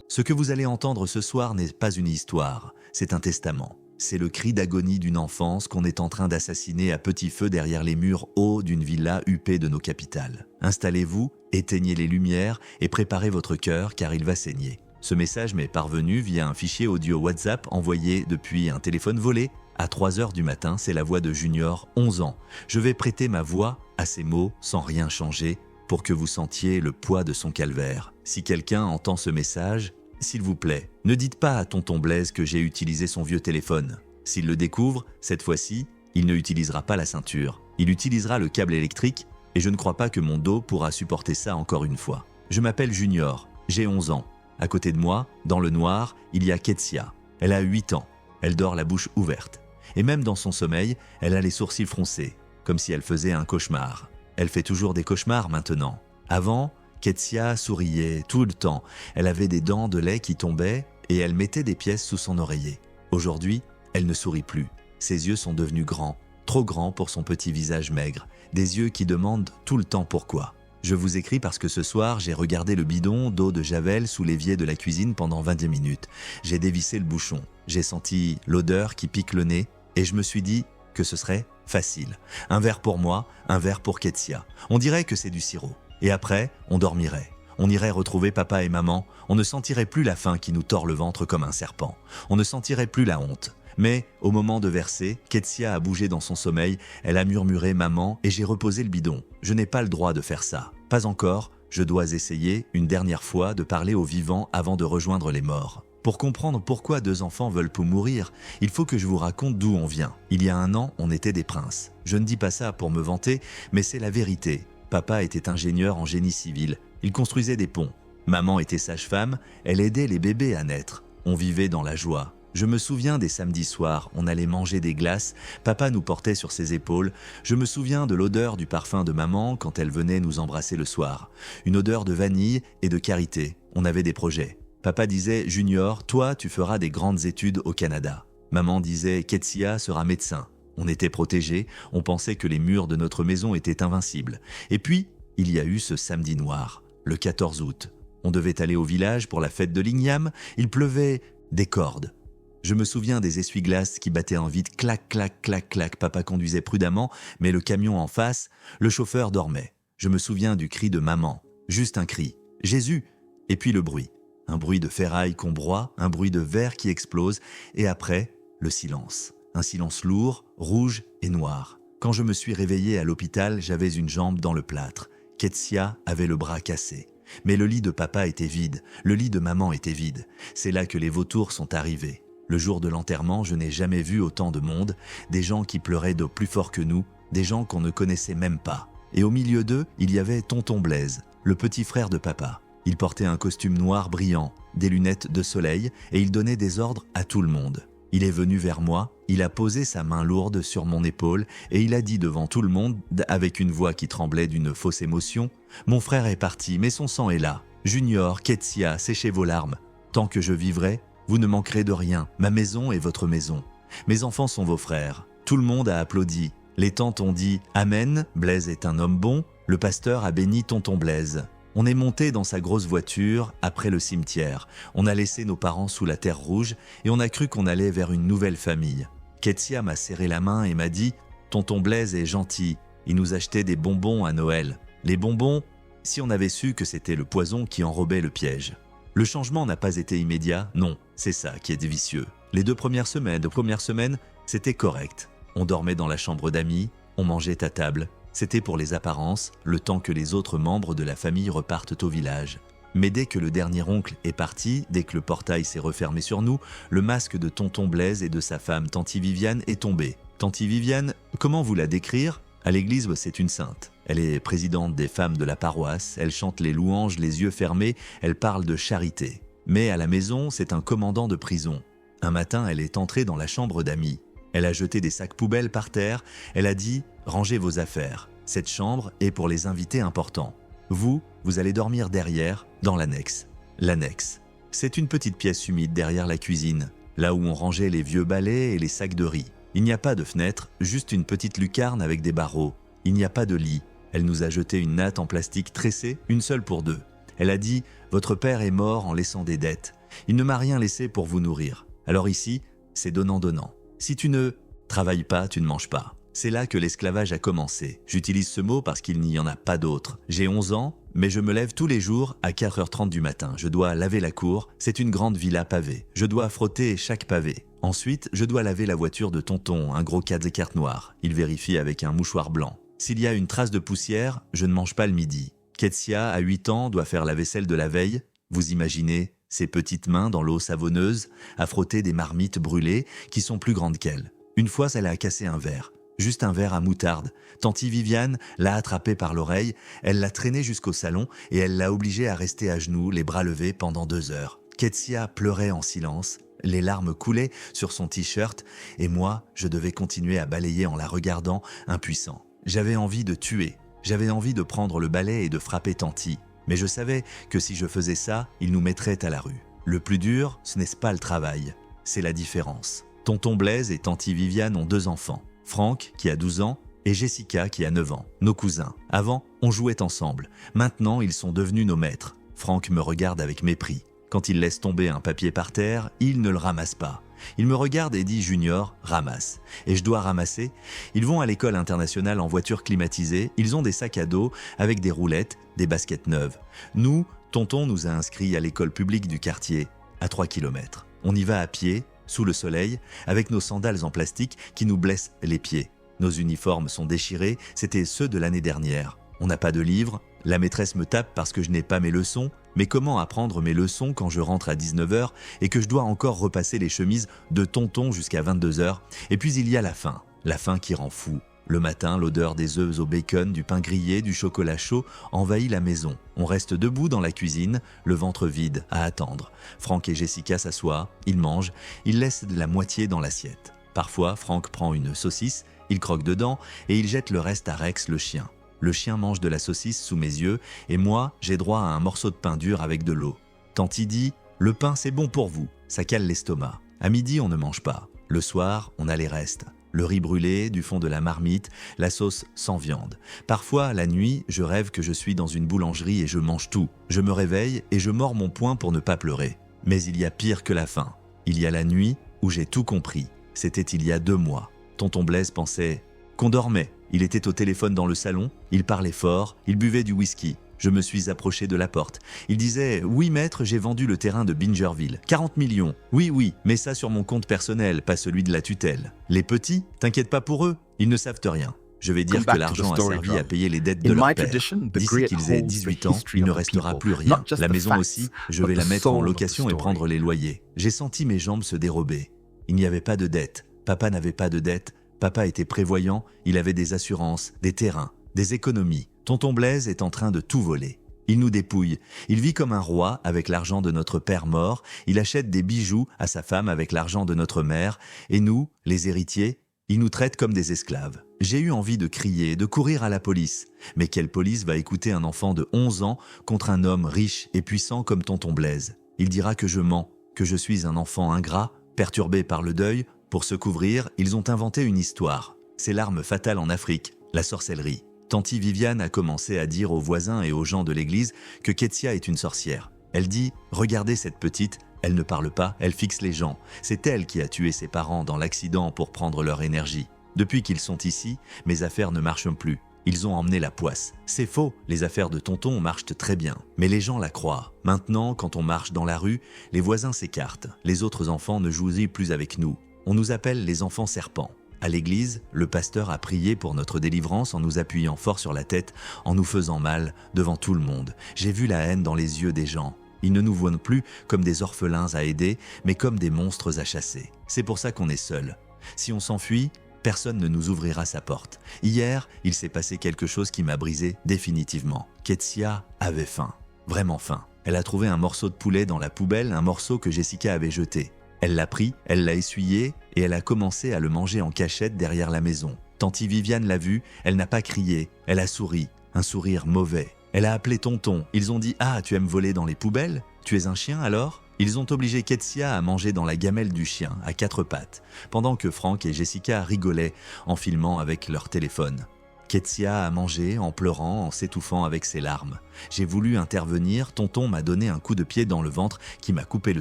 Ce que vous allez entendre ce soir n'est pas une histoire, c'est un testament. C'est le cri d'agonie d'une enfance qu'on est en train d'assassiner à petit feu derrière les murs hauts d'une villa huppée de nos capitales. Installez-vous, éteignez les lumières et préparez votre cœur car il va saigner. Ce message m'est parvenu via un fichier audio WhatsApp envoyé depuis un téléphone volé. À 3h du matin, c'est la voix de Junior, 11 ans. Je vais prêter ma voix à ces mots sans rien changer pour que vous sentiez le poids de son calvaire. Si quelqu'un entend ce message, s'il vous plaît, ne dites pas à tonton Blaise que j'ai utilisé son vieux téléphone. S'il le découvre, cette fois-ci, il ne utilisera pas la ceinture. Il utilisera le câble électrique et je ne crois pas que mon dos pourra supporter ça encore une fois. Je m'appelle Junior, j'ai 11 ans. À côté de moi, dans le noir, il y a Ketsia. Elle a 8 ans. Elle dort la bouche ouverte. Et même dans son sommeil, elle a les sourcils froncés, comme si elle faisait un cauchemar. Elle fait toujours des cauchemars maintenant. Avant, Ketsia souriait tout le temps. Elle avait des dents de lait qui tombaient et elle mettait des pièces sous son oreiller. Aujourd'hui, elle ne sourit plus. Ses yeux sont devenus grands, trop grands pour son petit visage maigre. Des yeux qui demandent tout le temps pourquoi. Je vous écris parce que ce soir, j'ai regardé le bidon d'eau de Javel sous l'évier de la cuisine pendant 22 minutes. J'ai dévissé le bouchon. J'ai senti l'odeur qui pique le nez et je me suis dit que ce serait facile. Un verre pour moi, un verre pour Ketsia. On dirait que c'est du sirop. Et après, on dormirait. On irait retrouver papa et maman. On ne sentirait plus la faim qui nous tord le ventre comme un serpent. On ne sentirait plus la honte. Mais au moment de verser, Ketsia a bougé dans son sommeil. Elle a murmuré « maman » et j'ai reposé le bidon. Je n'ai pas le droit de faire ça. Pas encore. Je dois essayer, une dernière fois, de parler aux vivants avant de rejoindre les morts. Pour comprendre pourquoi 2 enfants veulent pour mourir, il faut que je vous raconte d'où on vient. Il y a 1 an, on était des princes. Je ne dis pas ça pour me vanter, mais c'est la vérité. Papa était ingénieur en génie civil. Il construisait des ponts. Maman était sage-femme. Elle aidait les bébés à naître. On vivait dans la joie. Je me souviens des samedis soirs. On allait manger des glaces. Papa nous portait sur ses épaules. Je me souviens de l'odeur du parfum de maman quand elle venait nous embrasser le soir. Une odeur de vanille et de karité. On avait des projets. Papa disait « Junior, toi, tu feras des grandes études au Canada ». Maman disait « Ketsia sera médecin ». On était protégés, on pensait que les murs de notre maison étaient invincibles. Et puis, il y a eu ce samedi noir, le 14 août. On devait aller au village pour la fête de l'Igname, il pleuvait des cordes. Je me souviens des essuie-glaces qui battaient en vide, clac, clac, clac, clac. Papa conduisait prudemment, mais le camion en face, le chauffeur dormait. Je me souviens du cri de maman, juste un cri, « Jésus !» Et puis le bruit. Un bruit de ferraille qu'on broie, un bruit de verre qui explose, et après, le silence. Un silence lourd, rouge et noir. Quand je me suis réveillé à l'hôpital, j'avais une jambe dans le plâtre. Ketsia avait le bras cassé. Mais le lit de papa était vide, le lit de maman était vide. C'est là que les vautours sont arrivés. Le jour de l'enterrement, je n'ai jamais vu autant de monde, des gens qui pleuraient de plus fort que nous, des gens qu'on ne connaissait même pas. Et au milieu d'eux, il y avait tonton Blaise, le petit frère de papa. Il portait un costume noir brillant, des lunettes de soleil et il donnait des ordres à tout le monde. Il est venu vers moi, il a posé sa main lourde sur mon épaule et il a dit devant tout le monde, avec une voix qui tremblait d'une fausse émotion, « Mon frère est parti, mais son sang est là. Junior, Ketsia, séchez vos larmes. Tant que je vivrai, vous ne manquerez de rien. Ma maison est votre maison. Mes enfants sont vos frères. » Tout le monde a applaudi. Les tantes ont dit « Amen, Blaise est un homme bon. » Le pasteur a béni tonton Blaise. On est monté dans sa grosse voiture après le cimetière. On a laissé nos parents sous la terre rouge et on a cru qu'on allait vers une nouvelle famille. Ketsia m'a serré la main et m'a dit « Tonton Blaise est gentil, il nous achetait des bonbons à Noël. Les bonbons, si on avait su que c'était le poison qui enrobait le piège. » Le changement n'a pas été immédiat, non, c'est ça qui est vicieux. Les 2 premières semaines, c'était correct. On dormait dans la chambre d'amis, on mangeait à table. C'était pour les apparences, le temps que les autres membres de la famille repartent au village. Mais dès que le dernier oncle est parti, dès que le portail s'est refermé sur nous, le masque de tonton Blaise et de sa femme Tanti Viviane est tombé. Tanti Viviane, comment vous la décrire? À l'église, c'est une sainte. Elle est présidente des femmes de la paroisse, elle chante les louanges les yeux fermés, elle parle de charité. Mais à la maison, c'est un commandant de prison. Un matin, elle est entrée dans la chambre d'amis. Elle a jeté des sacs poubelles par terre, elle a dit « Rangez vos affaires, cette chambre est pour les invités importants. Vous allez dormir derrière, dans l'annexe. » L'annexe, c'est une petite pièce humide derrière la cuisine, là où on rangeait les vieux balais et les sacs de riz. Il n'y a pas de fenêtre, juste une petite lucarne avec des barreaux. Il n'y a pas de lit. Elle nous a jeté une natte en plastique tressée, une seule pour deux. Elle a dit « Votre père est mort en laissant des dettes. Il ne m'a rien laissé pour vous nourrir. Alors ici, c'est donnant-donnant. Si tu ne travailles pas, tu ne manges pas. » C'est là que l'esclavage a commencé. J'utilise ce mot parce qu'il n'y en a pas d'autre. J'ai 11 ans, mais je me lève tous les jours à 4h30 du matin. Je dois laver la cour, c'est une grande villa pavée. Je dois frotter chaque pavé. Ensuite, je dois laver la voiture de tonton, un gros 4x4 noir. Il vérifie avec un mouchoir blanc. S'il y a une trace de poussière, je ne mange pas le midi. Ketsia, à 8 ans, doit faire la vaisselle de la veille. Vous imaginez ses petites mains dans l'eau savonneuse à frotter des marmites brûlées qui sont plus grandes qu'elle. Une fois, elle a cassé un verre. Juste un verre à moutarde. Tanti Viviane l'a attrapé par l'oreille, elle l'a traîné jusqu'au salon et elle l'a obligé à rester à genoux, les bras levés pendant 2 heures. Ketsia pleurait en silence, les larmes coulaient sur son t-shirt et moi, je devais continuer à balayer en la regardant, impuissant. J'avais envie de tuer, j'avais envie de prendre le balai et de frapper Tanti. Mais je savais que si je faisais ça, il nous mettrait à la rue. Le plus dur, ce n'est pas le travail, c'est la différence. Tonton Blaise et Tanti Viviane ont 2 enfants. Franck, qui a 12 ans, et Jessica, qui a 9 ans, nos cousins. Avant, on jouait ensemble. Maintenant, ils sont devenus nos maîtres. Franck me regarde avec mépris. Quand il laisse tomber un papier par terre, il ne le ramasse pas. Il me regarde et dit « Junior, ramasse ». Et je dois ramasser. Ils vont à l'école internationale en voiture climatisée. Ils ont des sacs à dos avec des roulettes, des baskets neuves. Nous, tonton nous a inscrits à l'école publique du quartier, à 3 km. On y va à pied, sous le soleil, avec nos sandales en plastique qui nous blessent les pieds. Nos uniformes sont déchirés, c'était ceux de l'année dernière. On n'a pas de livres, la maîtresse me tape parce que je n'ai pas mes leçons, mais comment apprendre mes leçons quand je rentre à 19h et que je dois encore repasser les chemises de tonton jusqu'à 22h? Et puis il y a la faim qui rend fou. Le matin, l'odeur des œufs au bacon, du pain grillé, du chocolat chaud envahit la maison. On reste debout dans la cuisine, le ventre vide, à attendre. Franck et Jessica s'assoient, ils mangent, ils laissent la moitié dans l'assiette. Parfois, Franck prend une saucisse, il croque dedans et il jette le reste à Rex, le chien. Le chien mange de la saucisse sous mes yeux et moi, j'ai droit à un morceau de pain dur avec de l'eau. Tanti dit « Le pain, c'est bon pour vous, ça cale l'estomac. » À midi, on ne mange pas. Le soir, on a les restes. Le riz brûlé, du fond de la marmite, la sauce sans viande. Parfois, la nuit, je rêve que je suis dans une boulangerie et je mange tout. Je me réveille et je mords mon poing pour ne pas pleurer. Mais il y a pire que la faim. Il y a la nuit où j'ai tout compris. C'était il y a 2 mois. Tonton Blaise pensait qu'on dormait. Il était au téléphone dans le salon, il parlait fort, il buvait du whisky. Je me suis approché de la porte. Il disait « Oui maître, j'ai vendu le terrain de Bingerville. 40 millions. Oui, mais ça sur mon compte personnel, pas celui de la tutelle. Les petits, t'inquiète pas pour eux, ils ne savent rien. Je vais dire que l'argent a servi à payer les dettes de leur père. D'ici qu'ils aient 18 ans, il ne restera plus rien. La maison aussi, je vais la mettre en location et prendre les loyers. J'ai senti mes jambes se dérober. Il n'y avait pas de dette. Papa n'avait pas de dette. Papa était prévoyant, il avait des assurances, des terrains, des économies. Tonton Blaise est en train de tout voler. Il nous dépouille. Il vit comme un roi avec l'argent de notre père mort. Il achète des bijoux à sa femme avec l'argent de notre mère. Et nous, les héritiers, il nous traite comme des esclaves. J'ai eu envie de crier, de courir à la police. Mais quelle police va écouter un enfant de 11 ans contre un homme riche et puissant comme Tonton Blaise? Il dira que je mens, que je suis un enfant ingrat, perturbé par le deuil. Pour se couvrir, ils ont inventé une histoire. C'est l'arme fatale en Afrique, la sorcellerie. Tanti Viviane a commencé à dire aux voisins et aux gens de l'église que Ketsia est une sorcière. Elle dit « Regardez cette petite, elle ne parle pas, elle fixe les gens. C'est elle qui a tué ses parents dans l'accident pour prendre leur énergie. Depuis qu'ils sont ici, mes affaires ne marchent plus. Ils ont emmené la poisse. C'est faux, les affaires de tonton marchent très bien. Mais les gens la croient. Maintenant, quand on marche dans la rue, les voisins s'écartent. Les autres enfants ne jouent plus avec nous. On nous appelle les enfants serpents. À l'église, le pasteur a prié pour notre délivrance en nous appuyant fort sur la tête, en nous faisant mal devant tout le monde. J'ai vu la haine dans les yeux des gens. Ils ne nous voient plus comme des orphelins à aider, mais comme des monstres à chasser. C'est pour ça qu'on est seuls. Si on s'enfuit, personne ne nous ouvrira sa porte. Hier, il s'est passé quelque chose qui m'a brisé définitivement. Ketsia avait faim, vraiment faim. Elle a trouvé un morceau de poulet dans la poubelle, un morceau que Jessica avait jeté. Elle l'a pris, elle l'a essuyé et elle a commencé à le manger en cachette derrière la maison. Tanti Viviane l'a vu, elle n'a pas crié, elle a souri, un sourire mauvais. Elle a appelé tonton, ils ont dit « Ah, tu aimes voler dans les poubelles? Tu es un chien alors ?» Ils ont obligé Ketsia à manger dans la gamelle du chien, à 4 pattes, pendant que Frank et Jessica rigolaient en filmant avec leur téléphone. Ketsia a mangé en pleurant, en s'étouffant avec ses larmes. J'ai voulu intervenir, tonton m'a donné un coup de pied dans le ventre qui m'a coupé le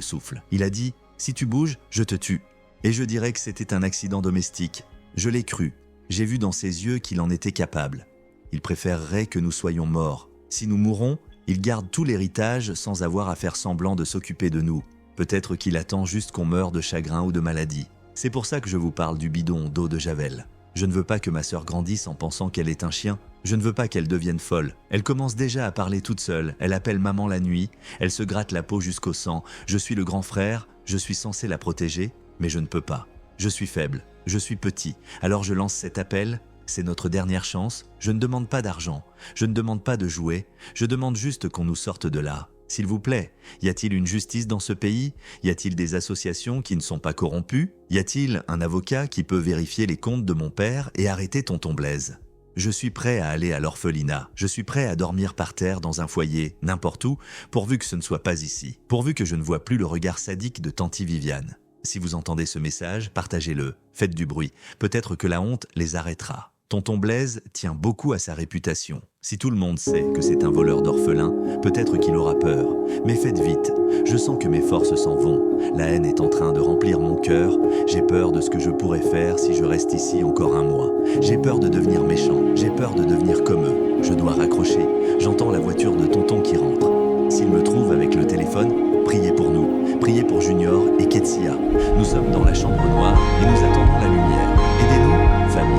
souffle. Il a dit « Si tu bouges, je te tue ». Et je dirais que c'était un accident domestique. Je l'ai cru. J'ai vu dans ses yeux qu'il en était capable. Il préférerait que nous soyons morts. Si nous mourons, il garde tout l'héritage sans avoir à faire semblant de s'occuper de nous. Peut-être qu'il attend juste qu'on meure de chagrin ou de maladie. C'est pour ça que je vous parle du bidon d'eau de Javel. Je ne veux pas que ma sœur grandisse en pensant qu'elle est un chien. Je ne veux pas qu'elle devienne folle. Elle commence déjà à parler toute seule. Elle appelle maman la nuit. Elle se gratte la peau jusqu'au sang. Je suis le grand frère. Je suis censé la protéger, mais je ne peux pas. Je suis faible. Je suis petit. Alors je lance cet appel. C'est notre dernière chance. Je ne demande pas d'argent. Je ne demande pas de jouets. Je demande juste qu'on nous sorte de là. S'il vous plaît, y a-t-il une justice dans ce pays? Y a-t-il des associations qui ne sont pas corrompues? Y a-t-il un avocat qui peut vérifier les comptes de mon père et arrêter tonton Blaise? Je suis prêt à aller à l'orphelinat. Je suis prêt à dormir par terre dans un foyer, n'importe où, pourvu que ce ne soit pas ici. Pourvu que je ne vois plus le regard sadique de Tanti Viviane. Si vous entendez ce message, partagez-le. Faites du bruit. Peut-être que la honte les arrêtera. Tonton Blaise tient beaucoup à sa réputation. Si tout le monde sait que c'est un voleur d'orphelins, peut-être qu'il aura peur. Mais faites vite, je sens que mes forces s'en vont. La haine est en train de remplir mon cœur. J'ai peur de ce que je pourrais faire si je reste ici encore un mois. J'ai peur de devenir méchant, j'ai peur de devenir comme eux. Je dois raccrocher, j'entends la voiture de tonton qui rentre. S'il me trouve avec le téléphone, priez pour nous. Priez pour Junior et Ketsia. Nous sommes dans la chambre noire et nous attendons la lumière. Aidez-nous, famille.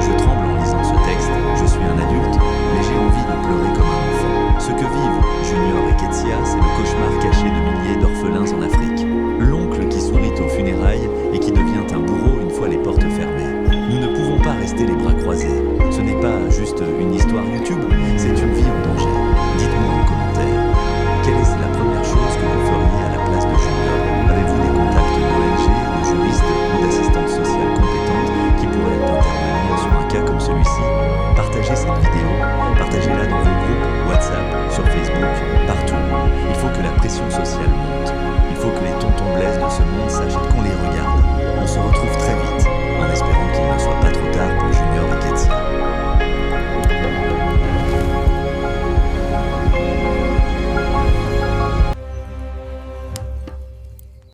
Je tremble en lisant ce texte, je suis un adulte, mais j'ai envie de pleurer comme un enfant. Ce que vivent Junior et Ketsia, c'est le cauchemar caché de milliers d'orphelins en Afrique. L'oncle qui sourit aux funérailles et qui devient un bourreau une fois les portes fermées. Nous ne pouvons pas rester les bras croisés. Ce n'est pas juste une histoire YouTube,